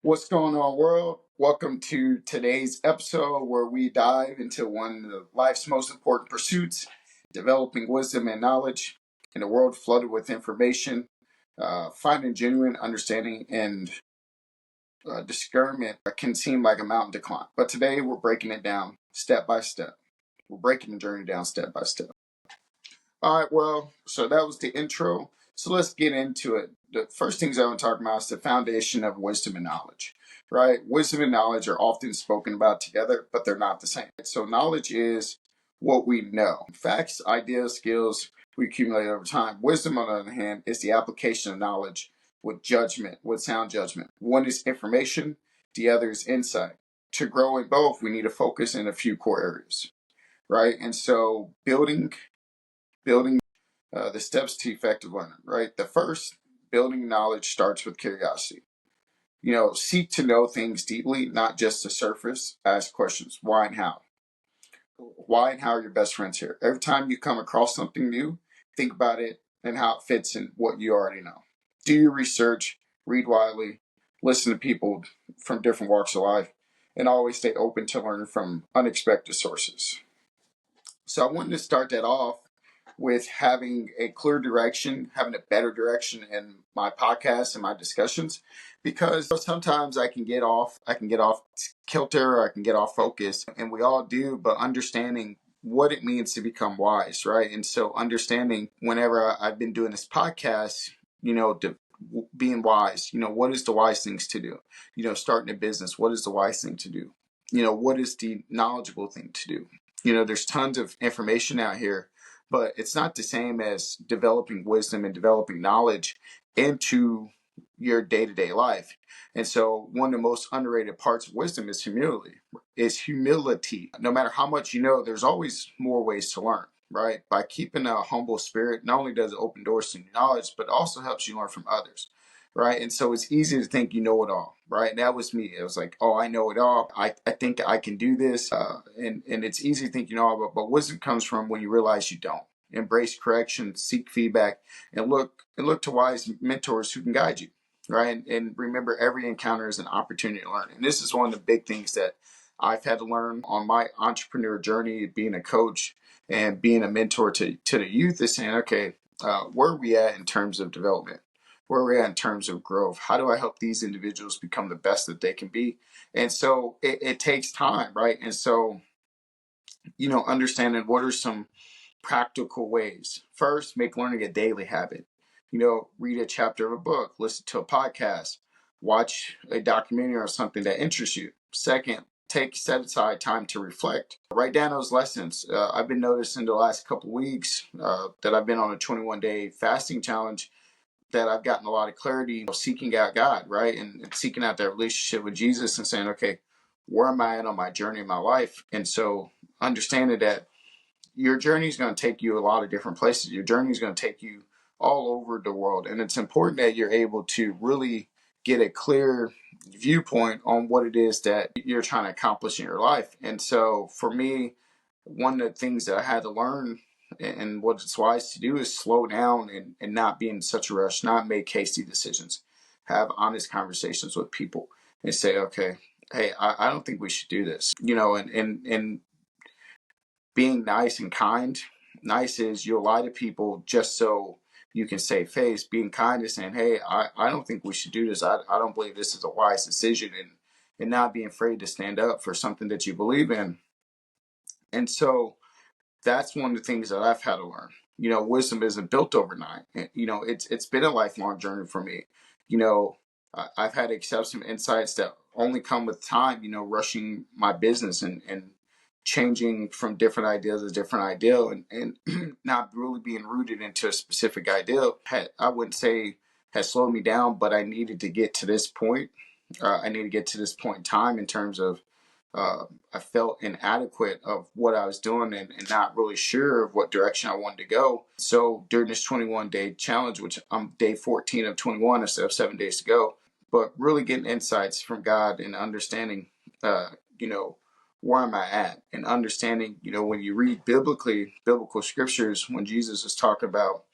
What's going on, world? Welcome to today's episode where we dive into one of life's most important pursuits, developing wisdom and knowledge in a world flooded with information. Finding genuine understanding and discernment can seem like a mountain to climb. But today we're breaking it down step by step. We're breaking the journey down step by step. All right, well, so that was the intro. So let's get into it. The first things I want to talk about is the foundation of wisdom and knowledge, right? Wisdom and knowledge are often spoken about together, but they're not the same. So knowledge is what we know. Facts, ideas, skills we accumulate over time. Wisdom, on the other hand, is the application of knowledge with judgment, with sound judgment. One is information, the other is insight. To grow in both, we need to focus in a few core areas, right? And so building the steps to effective learning, right? The first, building knowledge starts with curiosity. Seek to know things deeply, not just the surface. Ask questions. Why and how? Why and how are your best friends here? Every time you come across something new, think about it and how it fits in what you already know. Do your research, read widely, listen to people from different walks of life, and always stay open to learn from unexpected sources. So I wanted to start that off with having a clear direction, having a better direction in my podcast and my discussions, because sometimes I can get off kilter, or I can get off focus, and we all do, but understanding what it means to become wise, right? And so understanding whenever I've been doing this podcast, being wise, what is the wise things to do? Starting a business, what is the wise thing to do? What is the knowledgeable thing to do? There's tons of information out here, but it's not the same as developing wisdom and developing knowledge into your day-to-day life. And so one of the most underrated parts of wisdom is humility. No matter how much you know, there's always more ways to learn, right? By keeping a humble spirit, not only does it open doors to knowledge, but also helps you learn from others, right? And so it's easy to think you know it all, right? And that was me. It was like, oh, I know it all. I think I can do this. And it's easy to think you know all, but wisdom comes from when you realize you don't. Embrace correction, seek feedback, and look to wise mentors who can guide you, right? And remember, every encounter is an opportunity to learn. And this is one of the big things that I've had to learn on my entrepreneur journey, being a coach and being a mentor to the youth, is saying, okay, where are we at in terms of development? Where are we at in terms of growth? How do I help these individuals become the best that they can be? And so it takes time, right? And so, understanding what are some practical ways. First, make learning a daily habit. Read a chapter of a book, listen to a podcast, watch a documentary or something that interests you. Second, set aside time to reflect. Write down those lessons. I've been noticing the last couple of weeks that I've been on a 21-day fasting challenge, that I've gotten a lot of clarity, seeking out God, right? And seeking out that relationship with Jesus and saying, okay, where am I at on my journey in my life? And so understanding that your journey is going to take you a lot of different places. Your journey is going to take you all over the world. And it's important that you're able to really get a clear viewpoint on what it is that you're trying to accomplish in your life. And so for me, one of the things that I had to learn and what it's wise to do is slow down and not be in such a rush, not make hasty decisions, have honest conversations with people and say, okay, hey, I don't think we should do this, and being nice and kind. Nice is you'll lie to people just so you can save face. Being kind is saying, hey, I don't think we should do this. I don't believe this is a wise decision, and not being afraid to stand up for something that you believe in. And so that's one of the things that I've had to learn. Wisdom isn't built overnight. It's been a lifelong journey for me. I've had to accept some insights that only come with time, rushing my business and changing from different ideas to different ideal, and not really being rooted into a specific ideal. I wouldn't say has slowed me down, but I needed to get to this point. I need to get to this point in time in terms of I felt inadequate of what I was doing, and not really sure of what direction I wanted to go. So during this 21-day challenge, which I'm day 14 of 21 instead of 7 days to go, but really getting insights from God and understanding, where am I at, and understanding, when you read biblical scriptures, when Jesus is talking about,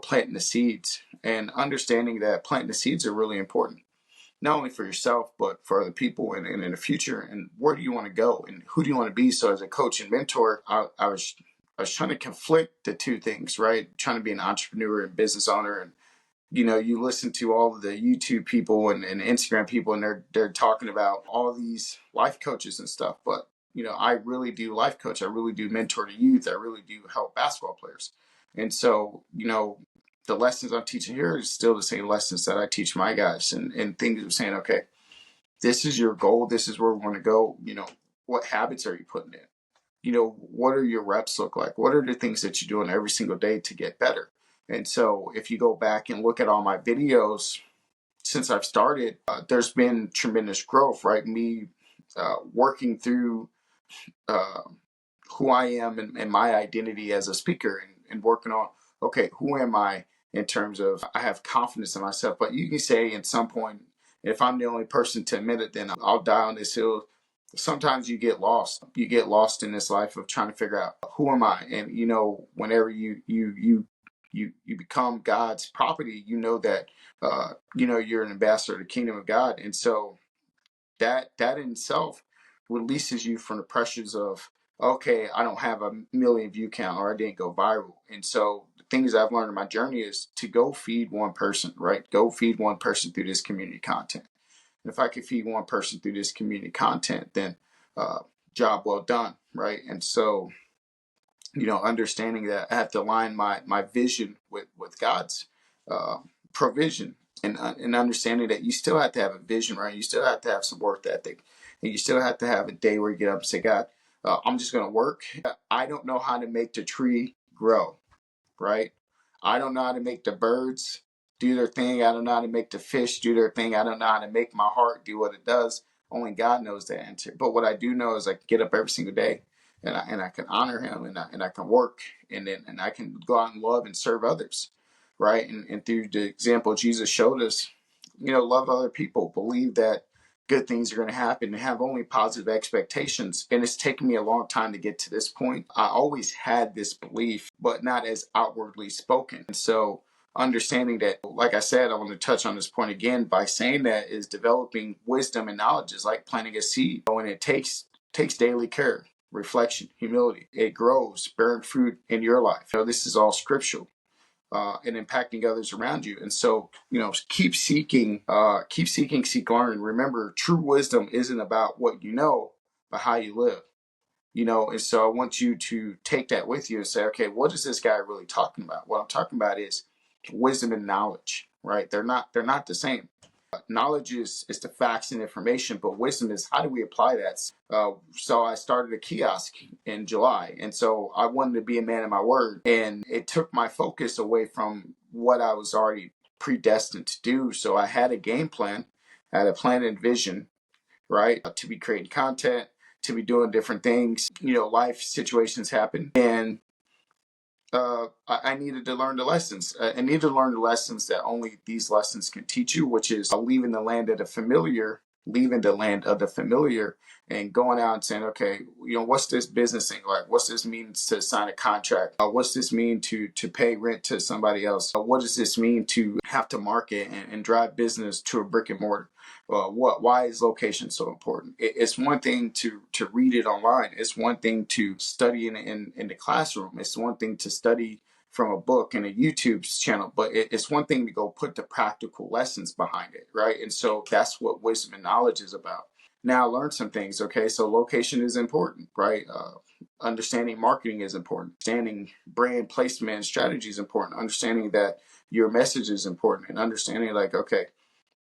planting the seeds, and understanding that planting the seeds are really important. not only for yourself, but for other people and in the future. And where do you want to go and who do you want to be? So as a coach and mentor, I was trying to conflict the two things, right? Trying to be an entrepreneur and business owner. And you listen to all of the YouTube people and Instagram people, and they're talking about all these life coaches and stuff. But I really do life coach. I really do mentor to youth. I really do help basketball players. And so, the lessons I'm teaching here is still the same lessons that I teach my guys, and things of saying, okay, this is your goal. This is where we want to go. What habits are you putting in? What are your reps look like? What are the things that you're doing every single day to get better? And so if you go back and look at all my videos since I've started, there's been tremendous growth, right? Me working through uh, who I am and my identity as a speaker, and working on, okay, who am I in terms of, I have confidence in myself. But you can say at some point, if I'm the only person to admit it, then I'll die on this hill. Sometimes you get lost. You get lost in this life of trying to figure out who am I. And whenever you become God's property, that you're an ambassador of the kingdom of God. And so that in itself releases you from the pressures of, okay, I don't have a million view count, or I didn't go viral. And so the things I've learned in my journey is to go feed one person, right? Go feed one person through this community content. And if I can feed one person through this community content, then job well done, right? And so understanding that I have to align my vision with God's uh, provision, and understanding that you still have to have a vision, right? You still have to have some work ethic, and you still have to have a day where you get up and say, God, I'm just going to work. I don't know how to make the tree grow, right? I don't know how to make the birds do their thing. I don't know how to make the fish do their thing. I don't know how to make my heart do what it does. Only God knows the answer. But what I do know is I can get up every single day, and I can honor Him, and I can work, and I can go out and love and serve others, right? And through the example Jesus showed us, love other people, believe that good things are going to happen, and have only positive expectations. And it's taken me a long time to get to this point. I always had this belief, but not as outwardly spoken. And so understanding that, like I said, I want to touch on this point again by saying that is developing wisdom and knowledge is like planting a seed. And it takes daily care, reflection, humility. It grows, bearing fruit in your life. This is all scriptural. And impacting others around you. And so, keep seeking, seek, learn. Remember, true wisdom isn't about what you know, but how you live. And so I want you to take that with you and say, okay, what is this guy really talking about? What I'm talking about is wisdom and knowledge, right? They're not the same. Knowledge is the facts and information, but wisdom is how do we apply that? So I started a kiosk in July, and so I wanted to be a man of my word, and it took my focus away from what I was already predestined to do. So I had a game plan, I had a plan and vision, right, to be creating content, to be doing different things. Life situations happen, and I needed to learn the lessons. I needed to learn the lessons that only these lessons can teach you, which is leaving the land of the familiar, and going out and saying, okay, what's this business thing like? What's this mean to sign a contract? What's this mean to pay rent to somebody else? What does this mean to have to market and drive business to a brick and mortar? Why is location so important? It's one thing to read it online. It's one thing to study in the classroom. It's one thing to study from a book and a YouTube channel, but it's one thing to go put the practical lessons behind it, right? And so that's what wisdom and knowledge is about. Now I learned some things. Okay, so location is important, right? Understanding marketing is important. Understanding brand placement and strategy is important. Understanding that your message is important, and understanding like, okay,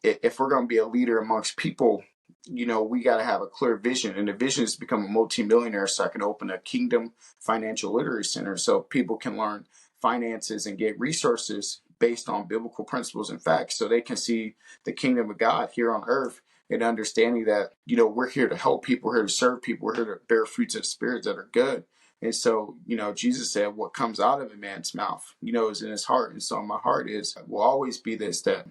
if we're going to be a leader amongst people, we got to have a clear vision. And the vision is to become a multimillionaire so I can open a kingdom financial literacy center so people can learn finances and get resources based on biblical principles and facts so they can see the kingdom of God here on earth, and understanding that, we're here to help people, we're here to serve people, we're here to bear fruits of spirits that are good. And so, Jesus said what comes out of a man's mouth, is in his heart. And so my heart will always be this, that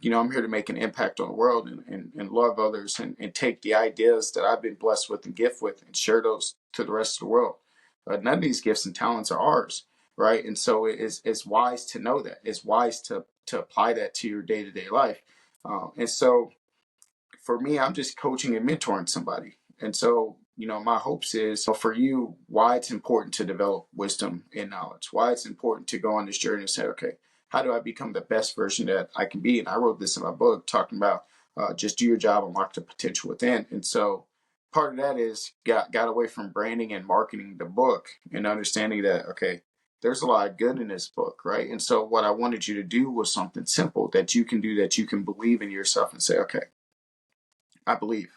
I'm here to make an impact on the world, and love others, and take the ideas that I've been blessed with and gift with and share those to the rest of the world. None of these gifts and talents are ours, right? And so it's wise to know that. It's wise to apply that to your day-to-day life. And so for me, I'm just coaching and mentoring somebody. And so, my hopes is for you, why it's important to develop wisdom and knowledge, why it's important to go on this journey and say, okay, how do I become the best version that I can be? And I wrote this in my book talking about just do your job, unlock the potential within. And so part of that is got away from branding and marketing the book and understanding that, okay, there's a lot of good in this book, right? And so what I wanted you to do was something simple that you can do, that you can believe in yourself and say, okay, I believe,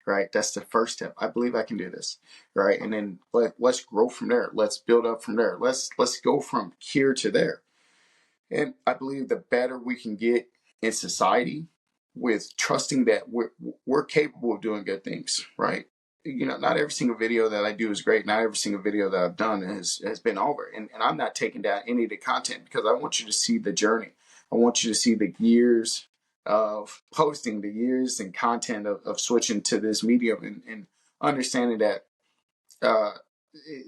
right? That's the first step. I believe I can do this, right? And then let's grow from there. Let's build up from there. Let's go from here to there. And I believe the better we can get in society with trusting that we're capable of doing good things, right? Not every single video that I do is great. Not every single video that I've done has been over. And I'm not taking down any of the content because I want you to see the journey. I want you to see the years of posting, the years and content of switching to this medium and understanding that uh,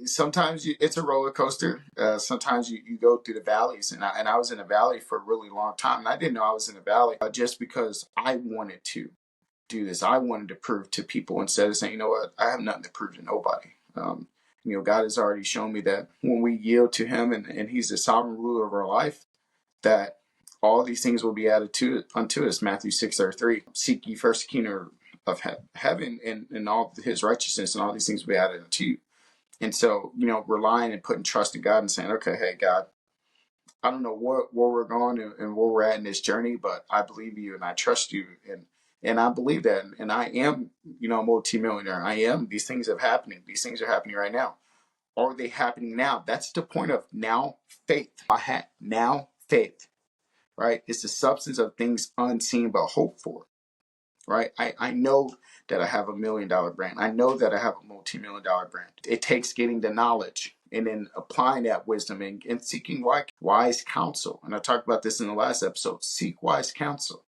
sometimes it's a roller coaster. Sometimes you go through the valleys, and I was in a valley for a really long time, and I didn't know I was in a valley just because I wanted to do this. I wanted to prove to people instead of saying, you know what, I have nothing to prove to nobody. God has already shown me that when we yield to Him and He's the sovereign ruler of our life, that all these things will be added unto us. Matthew 6:33. Seek ye first the kingdom of heaven and all His righteousness, and all these things will be added unto you. And so, relying and putting trust in God and saying, okay, hey, God, I don't know where we're going and where we're at in this journey, but I believe you and I trust you. And I believe that. And I am, a multimillionaire. I am. These things are happening. These things are happening right now. Are they happening now? That's the point of now faith. I had now faith, right? It's the substance of things unseen but hoped for. Right? I know that I have $1 million brand. I know that I have a multi-million-dollar brand. It takes getting the knowledge and then applying that wisdom and seeking wise counsel. And I talked about this in the last episode. Seek wise counsel.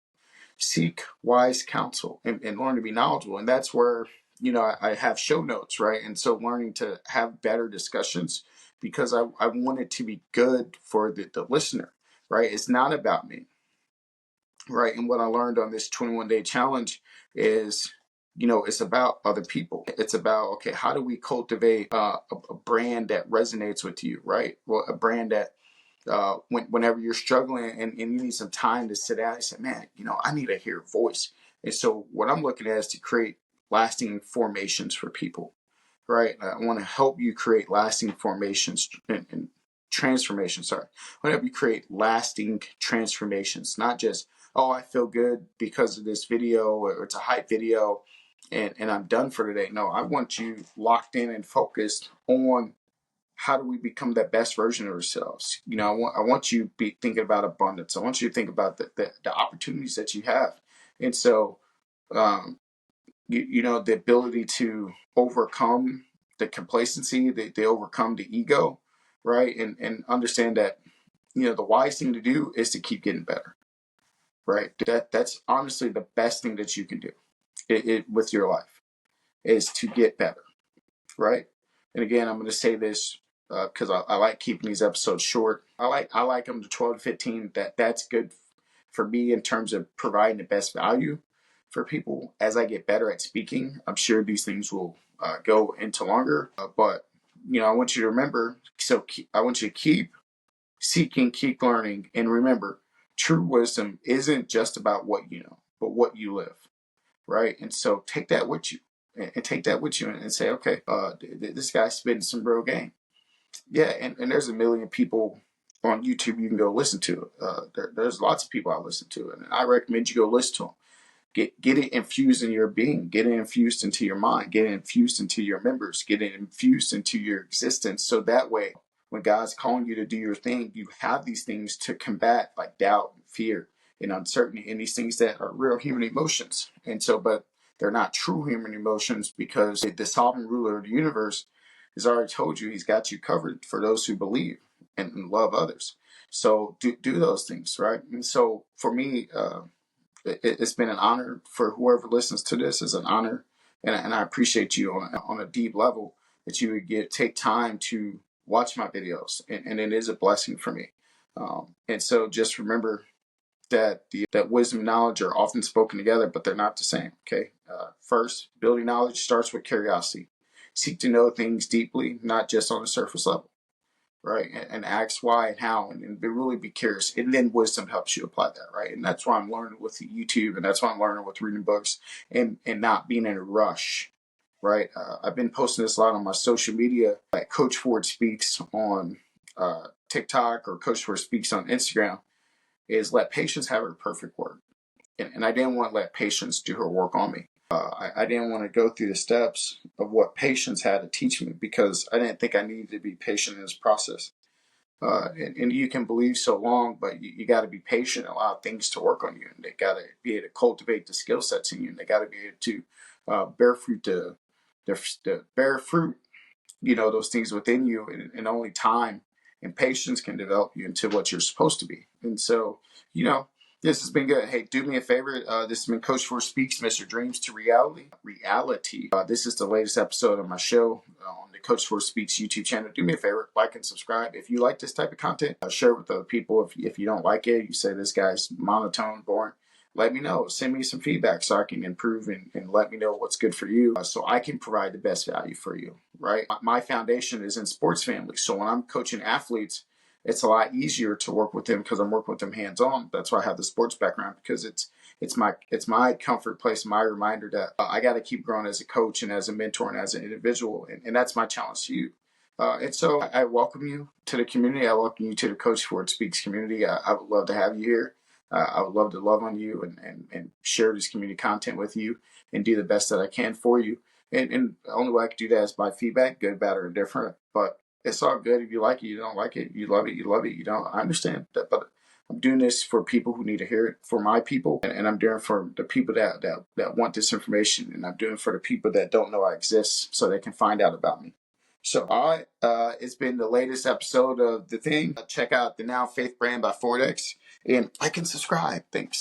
Seek wise counsel and learn to be knowledgeable. And that's where, I have show notes, right? And so learning to have better discussions because I want it to be good for the listener, right? It's not about me. Right. And what I learned on this 21-day challenge is, it's about other people. It's about, okay, how do we cultivate a brand that resonates with you, right? Well, a brand that whenever you're struggling and you need some time to sit down and say, man, I need to hear a voice. And so what I'm looking at is to create lasting formations for people, right? I want to help you create lasting formations and transformations. Sorry. I want to help you create lasting transformations, not just, oh, I feel good because of this video or it's a hype video and I'm done for today. No, I want you locked in and focused on how do we become that best version of ourselves. I want you to be thinking about abundance. I want you to think about the opportunities that you have. And so, the ability to overcome the complacency, they overcome the ego, right? And understand that, the wise thing to do is to keep getting better, right? That's honestly the best thing that you can do with your life is to get better, right? And again, I'm going to say this because I like keeping these episodes short. I like them to 12 to 15. That's good for me in terms of providing the best value for people. As I get better at speaking, I'm sure these things will go into longer. But I want you to remember. I want you to keep seeking, keep learning, and remember, true wisdom isn't just about what you know, but what you live. Right? And so take that with you and take that with you and say, okay, this guy's spitting some real game. Yeah, and there's a million people on YouTube you can go listen to. There's lots of people I listen to, and I recommend you go listen to them. Get it infused in your being, get it infused into your mind, get it infused into your members, get it infused into your existence. So that way, when God's calling you to do your thing, you have these things to combat like doubt and fear and uncertainty and these things that are real human emotions. And so, but they're not true human emotions because the sovereign ruler of the universe has already told you He's got you covered for those who believe and love others. So do those things, right? And so for me, it's been an honor for whoever listens to this. Is an honor, and I appreciate you on a deep level that you would take time to watch my videos, and it is a blessing for me. And so just remember, that wisdom and knowledge are often spoken together, but they're not the same. Okay. First, building knowledge starts with curiosity. Seek to know things deeply, not just on the surface level, right? And ask why and how, and really be curious. And then wisdom helps you apply that, right? And that's why I'm learning with YouTube, and that's why I'm learning with reading books, and not being in a rush, right? I've been posting this a lot on my social media, like Coach Ford Speaks on TikTok or Coach Ford Speaks on Instagram, is let patience have her perfect work. And I didn't want to let patience do her work on me. I didn't want to go through the steps of what patience had to teach me because I didn't think I needed to be patient in this process. And you can believe so long, but you got to be patient and allow things to work on you. And they got to be able to cultivate the skill sets in you. And they got to be able to bear fruit to bear fruit, those things within you. And only time and patience can develop you into what you're supposed to be. And so, this has been good. Hey, do me a favor. This has been Coach Ford Speaks, Mr. Dreams to Reality. This is the latest episode of my show on the Coach Ford Speaks YouTube channel. Do me a favor, like and subscribe. If you like this type of content, share it with other people. If you don't like it, you say this guy's monotone, boring, let me know. Send me some feedback so I can improve and let me know what's good for you so I can provide the best value for you, right? My foundation is in sports families. So when I'm coaching athletes, it's a lot easier to work with them because I'm working with them hands-on. That's why I have the sports background, because it's my comfort place, my reminder that I got to keep growing as a coach and as a mentor and as an individual. And that's my challenge to you. And so I welcome you to the community. I welcome you to the Coach Ford Speaks community. I would love to have you here. I would love to love on you and share this community content with you and do the best that I can for you. And the only way I can do that is by feedback, good, bad, or indifferent. But it's all good. If you like it, you don't like it. You love it, you love it. You don't. I understand that, but I'm doing this for people who need to hear it, for my people, and I'm doing it for the people that want this information, and I'm doing it for the people that don't know I exist, so they can find out about me. So, all right, it's been the latest episode of The Thing. Check out the Now Faith brand by Fordex, and like and subscribe. Thanks.